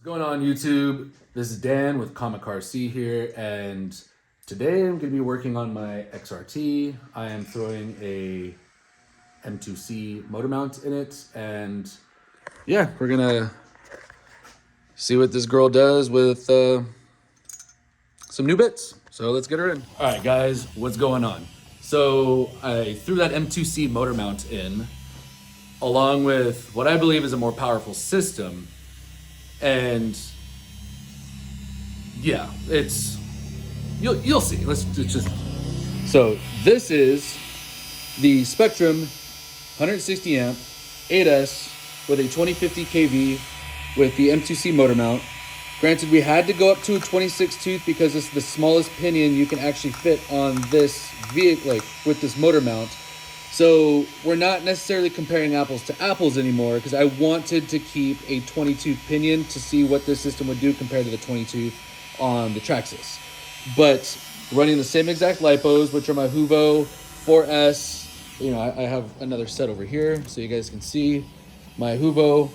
What's going on YouTube? This is Dan with Comic Car C here, and today I'm going to be working on my XRT. I am throwing a M2C motor mount in it, and yeah, we're going to see what this girl does with some new bits. So let's get her in. All right, guys, what's going on? So I threw that M2C motor mount in, along with what I believe is a more powerful system, and yeah, it's you'll see. Let's just so this is the Spectrum 160 amp 8S with a 2050 kV with the M2C motor mount. Granted, we had to go up to a 26 tooth because it's the smallest pinion you can actually fit on this vehicle, like with this motor mount. So we're not necessarily comparing apples to apples anymore, because I wanted to keep a 20 tooth pinion to see what this system would do compared to the 20 tooth on the Traxxas. But running the same exact lipos, which are my Huvo 4S. You know, I have another set over here so you guys can see my Huvo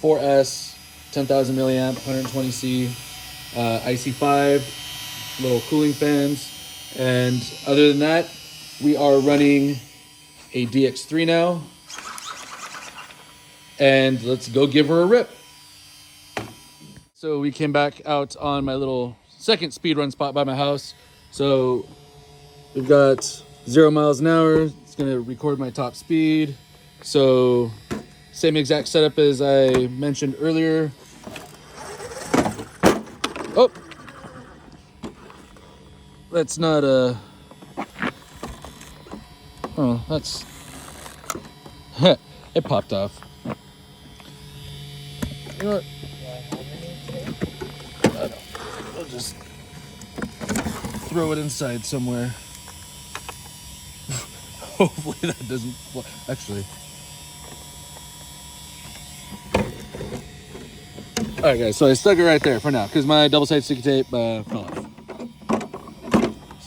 4S 10,000 milliamp 120C IC5 little cooling fans. And other than that, we are running a DX3 now, and let's go give her a rip. So we came back out on my little second speed run spot by my house. So we've got 0 miles an hour. It's gonna record my top speed. So same exact setup as I mentioned earlier. Oh, that's not a, oh, that's, it popped off. You know what? I'll just throw it inside somewhere. Hopefully that doesn't fly. Actually. Alright guys, so I stuck it right there for now because my double-sided sticky tape fell off.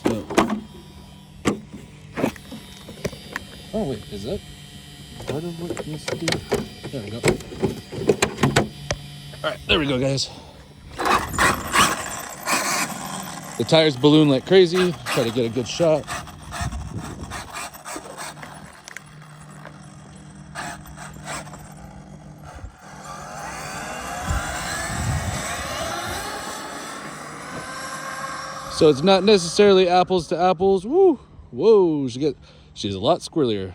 So. Oh wait, is that part of what needs to do? There we go. Alright, there we go guys. The tires balloon like crazy. Try to get a good shot. So it's not necessarily apples to apples. Woo! Whoa! She's a lot squirrelier.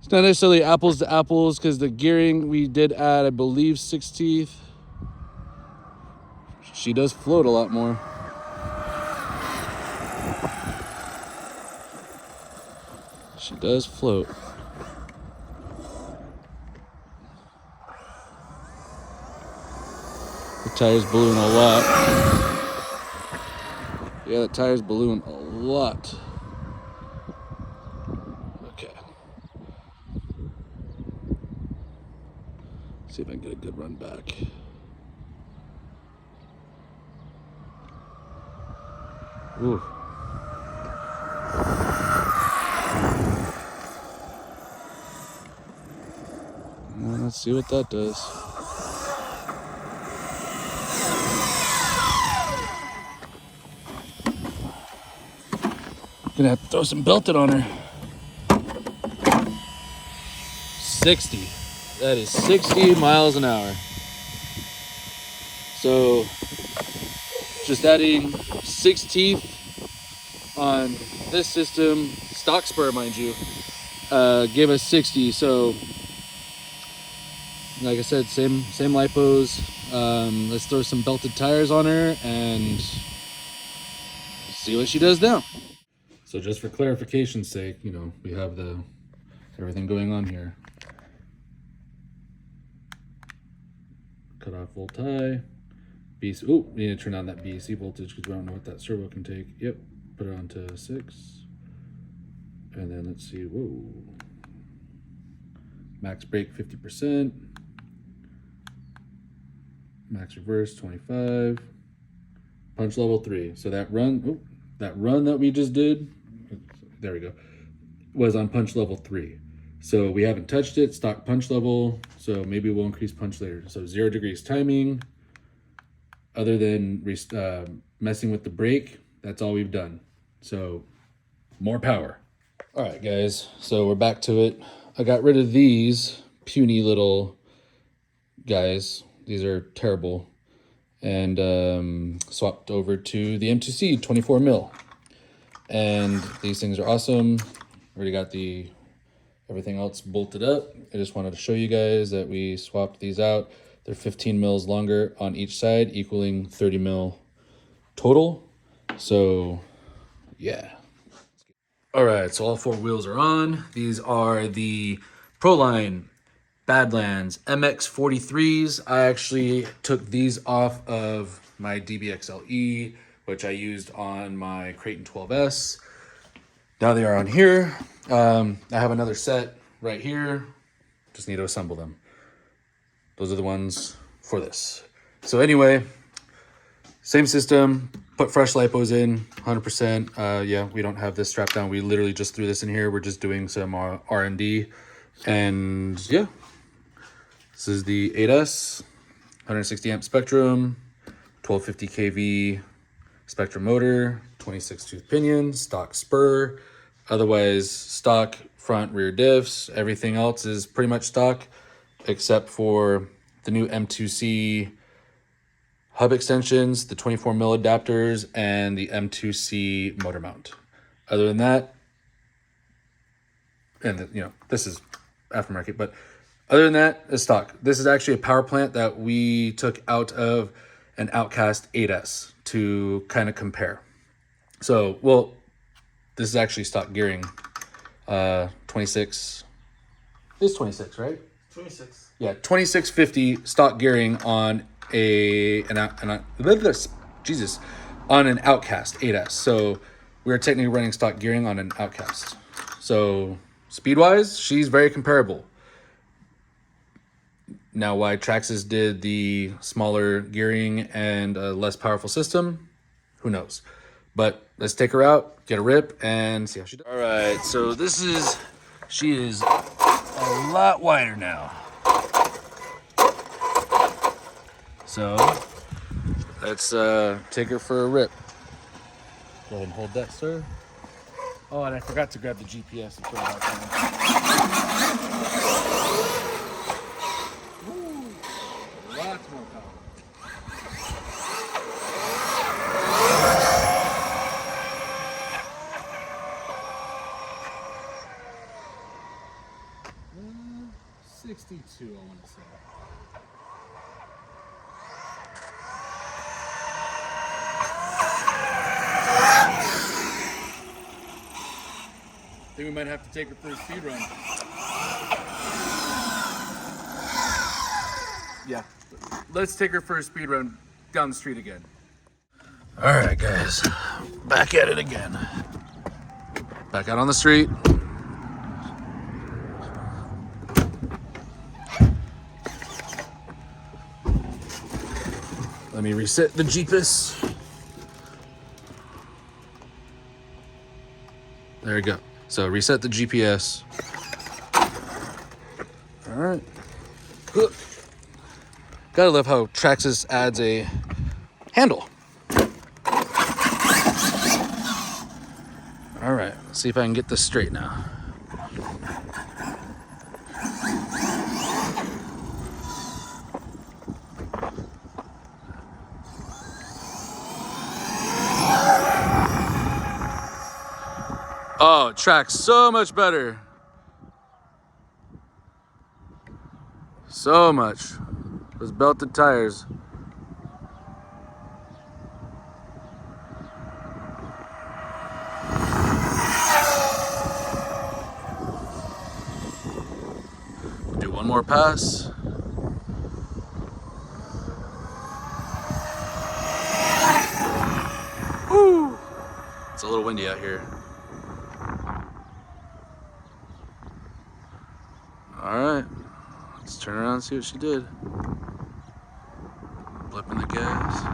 It's not necessarily apples to apples because the gearing we did add, I believe, 6 teeth. She does float a lot more. She does float. The tires balloon a lot. Yeah, the tires balloon a lot. Okay. See if I can get a good run back. Ooh. Well, let's see what that does. Gonna have to throw some belted on her. 60. That is 60 miles an hour. So just adding 6 teeth on this system, stock spur mind you, gave us 60. So like I said, same lipos. Let's throw some belted tires on her and see what she does now. So just for clarification's sake, you know, we have everything going on here. Cut off full tie. BC. Oh, we need to turn on that BC voltage because we don't know what that servo can take. Yep. Put it on to 6. And then let's see. Whoa. Max brake 50%. Max reverse 25. Punch level 3. So that run that we just did, there we go, was on punch level 3. So we haven't touched it, stock punch level, so maybe we'll increase punch later. So 0 degrees timing, other than messing with the brake, that's all we've done. So more power. All right, guys, so we're back to it. I got rid of these puny little guys. These are terrible. And swapped over to the M2C 24 mil. And these things are awesome. Already got everything else bolted up. I just wanted to show you guys that we swapped these out. They're 15 mils longer on each side, equaling 30 mil total. So yeah. All right, so all 4 wheels are on. These are the Proline Badlands MX43s. I actually took these off of my DBXLE, which I used on my Creighton 12S. Now they are on here. I have another set right here. Just need to assemble them. Those are the ones for this. So anyway, same system, put fresh lipos in, 100%. Yeah, we don't have this strapped down. We literally just threw this in here. We're just doing some R&D. And yeah, this is the 8S, 160 amp Spectrum, 1250 kV Spectrum motor, 26 tooth pinion, stock spur, otherwise stock front rear diffs. Everything else is pretty much stock except for the new M2C hub extensions, the 24 mil adapters, and the M2C motor mount. Other than that, and this is aftermarket, but other than that, it's stock. This is actually a power plant that we took out of an Outcast 8S to kind of compare. So, well, this is actually stock gearing. 26. It's 26, right? 26. Yeah, 2650 stock gearing on on an Outcast 8S. So we're technically running stock gearing on an Outcast. So speed-wise, she's very comparable. Now, why Traxxas did the smaller gearing and a less powerful system, who knows? But let's take her out, get a rip, and see how she does. All right, so she is a lot wider now. So let's take her for a rip. Go ahead and hold that, sir. Oh, and I forgot to grab the GPS and put it out there. Lots more power. Uh, 62, I want to say. I think we might have to take her for a speed run. Yeah, let's take her for a speed run down the street again. All right, guys, back at it again. Back out on the street. Let me reset the GPS. There we go. So reset the GPS. All right. Good. Gotta love how Traxxas adds a handle. All right, let's see if I can get this straight now. Oh, it tracks so much better. So much. Those belted tires. Do one more pass. Woo! It's a little windy out here. All right, let's turn around and see what she did. Flipping the gas.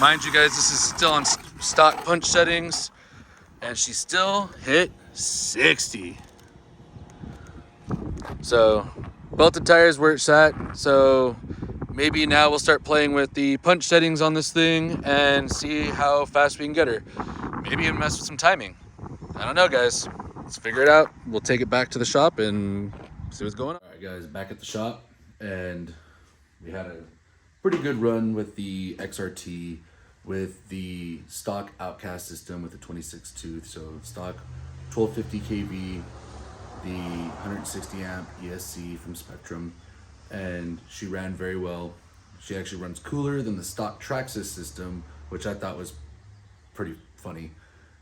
Mind you guys, this is still on stock punch settings, and she still hit 60. So belted tires where it's at, so maybe now we'll start playing with the punch settings on this thing and see how fast we can get her. Maybe even mess with some timing. I don't know, guys. Let's figure it out. We'll take it back to the shop and see what's going on. All right, guys, back at the shop, and we had a pretty good run with the XRT with the stock outcast system with the 26 tooth. So stock 1250 kV, the 160 amp ESC from Spectrum, and she ran very well. She actually runs cooler than the stock Traxxas system, which I thought was pretty funny,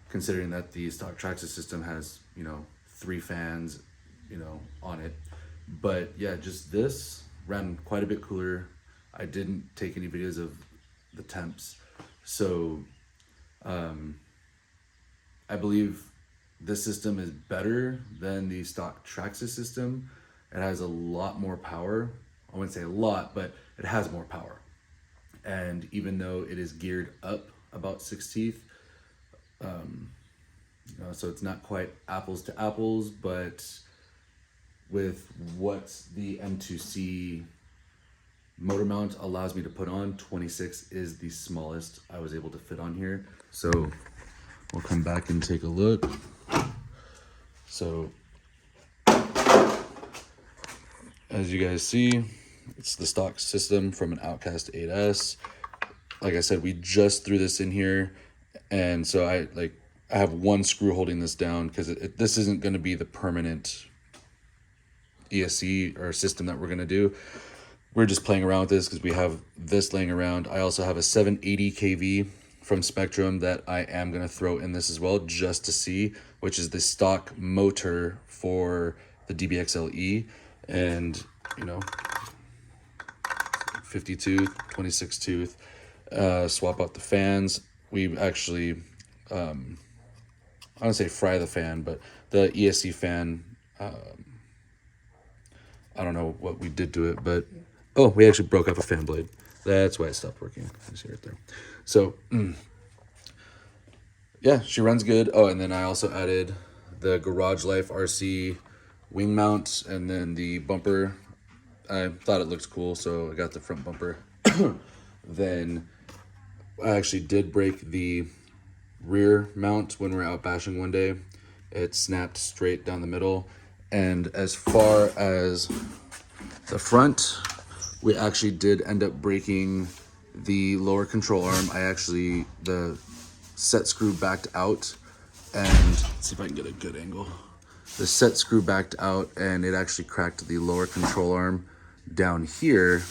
considering that the stock Traxxas system has, you know, 3 fans, you know, on it. But yeah, just this ran quite a bit cooler. I didn't take any videos of the temps, so I believe this system is better than the stock Traxxas system. It has a lot more power. I wouldn't say a lot, but it has more power. And even though it is geared up about 6 teeth, you know, so it's not quite apples to apples, but with what the M2C motor mount allows me to put on, 26 is the smallest I was able to fit on here. So we'll come back and take a look. So as you guys see, it's the stock system from an Outcast 8S. Like I said, we just threw this in here, and so I have one screw holding this down because this isn't going to be the permanent ESC or system that we're going to do. We're just playing around with this because we have this laying around. I also have a 780 kV from Spectrum that I am going to throw in this as well, just to see, which is the stock motor for the DBXLE. And, you know, 50 tooth, 26 tooth, swap out the fans. We actually, I don't say fry the fan, but the ESC fan, I don't know what we did to it, but, oh, we actually broke off a fan blade. That's why it stopped working. You see right there. So, yeah, she runs good. Oh, and then I also added the Garage Life RC wing mount and then the bumper. I thought it looked cool, so I got the front bumper. Then I actually did break the rear mount when we were out bashing one day. It snapped straight down the middle. And as far as the front, we actually did end up breaking the lower control arm. The set screw backed out, and let's see if I can get a good angle. The set screw backed out, and it actually cracked the lower control arm down here,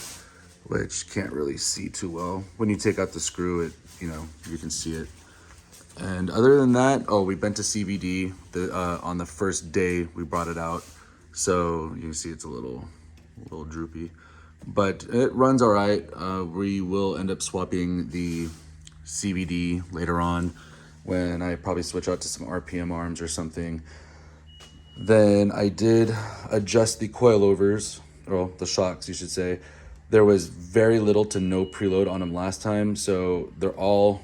which can't really see too well. When you take out the screw, it, you know, you can see it. And other than that, oh, we bent a CVD on the first day we brought it out, so you can see it's a little droopy, but it runs all right. We will end up swapping the CVD later on when I probably switch out to some RPM arms or something. Then I did adjust the coilovers, or the shocks, you should say. There was very little to no preload on them last time, so they're all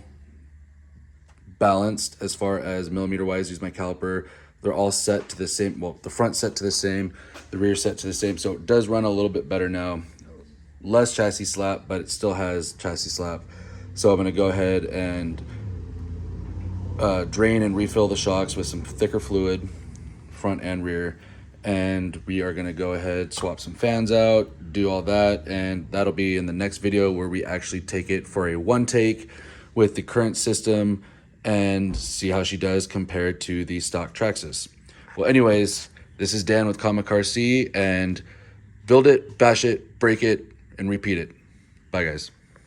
balanced as far as millimeter wise. Use my caliper. They're all set to the same. Well, the front set to the same, the rear set to the same. So it does run a little bit better now. Less chassis slap, but it still has chassis slap. So I'm gonna go ahead and drain and refill the shocks with some thicker fluid, front and rear. And we are gonna go ahead, swap some fans out, do all that, and that'll be in the next video where we actually take it for a one take with the current system and see how she does compared to the stock Traxxas. Well, anyways, this is Dan with Comic Car C, and build it, bash it, break it, and repeat it. Bye, guys.